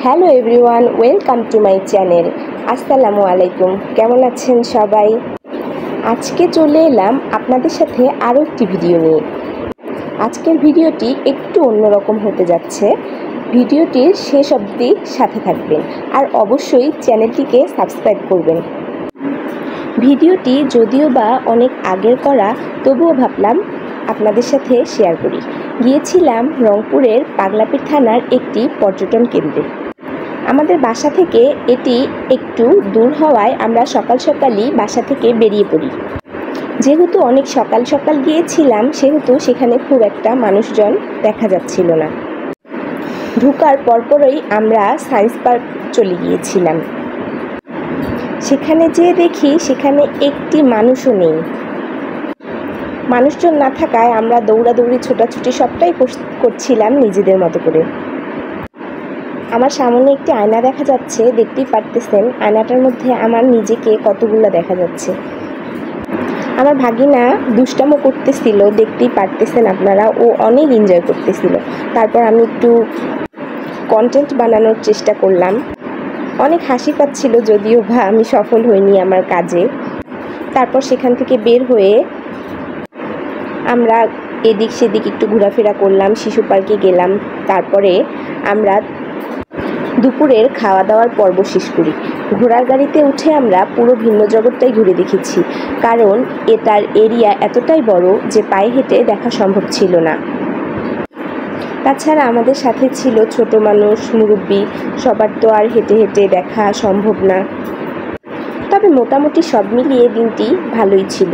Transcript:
Hello everyone, welcome to my channel. আসসালামু আলাইকুম। কেমন আছেন সবাই? আজকে চলে এলাম আপনাদের সাথে আরও একটি ভিডিও নিয়ে। আজকের ভিডিওটি একটু অন্যরকম হতে যাচ্ছে। ভিডিওটির শেষ অবধি সাথে থাকবেন আর অবশ্যই চ্যানেলটিকে সাবস্ক্রাইব করবেন। ভিডিওটি যদিও বা অনেক আগের করা, তবুও ভাবলাম আপনাদের সাথে শেয়ার করি। গিয়েছিলাম রংপুরের পাগলাপীর থানার একটি পর্যটন কেন্দ্রে। আমাদের বাসা থেকে এটি একটু দূর হওয়ায় আমরা সকাল সকালই বাসা থেকে বেরিয়ে পড়ি। যেহেতু অনেক সকাল সকাল গিয়েছিলাম, সেহেতু সেখানে খুব একটা মানুষজন দেখা যাচ্ছিল না। ঢোকার পরপরই আমরা সায়েন্স পার্ক চলে গিয়েছিলাম। সেখানে যেয়ে দেখি সেখানে একটি মানুষও নেই। মানুষজন না থাকায় আমরা দৌড়াদৌড়ি ছোটাছুটি সবটাই করছিলাম নিজেদের মতো করে। আমার সামনে একটি আয়না দেখা যাচ্ছে, দেখতেই পারতেছেন আয়নাটার মধ্যে আমার নিজেকে কতগুলো দেখা যাচ্ছে। আমার ভাগিনা দুষ্টামো করতেছিল, দেখতেই পারতেছেন আপনারা, ও অনেক এনজয় করতেছিল। তারপর আমি একটু কন্টেন্ট বানানোর চেষ্টা করলাম। অনেক হাসি পাচ্ছিল, যদিও বা আমি সফল হইনি আমার কাজে। তারপর সেখান থেকে বের হয়ে আমরা এদিক সেদিক একটু ঘোরাফেরা করলাম, শিশু পার্কে গেলাম। তারপরে আমরা দুপুরের খাওয়া দাওয়ার পর্ব শেষ করি। ঘোড়ার গাড়িতে উঠে আমরা পুরো ভিন্ন জগৎটাই ঘুরে দেখেছি, কারণ এটার এরিয়া এতটাই বড় যে পায়ে হেঁটে দেখা সম্ভব ছিল না। তাছাড়া আমাদের সাথে ছিল ছোট মানুষ, মুরব্বি, সবার তো আর হেঁটে হেঁটে দেখা সম্ভব না। তবে মোটামুটি সব মিলিয়ে দিনটি ভালোই ছিল।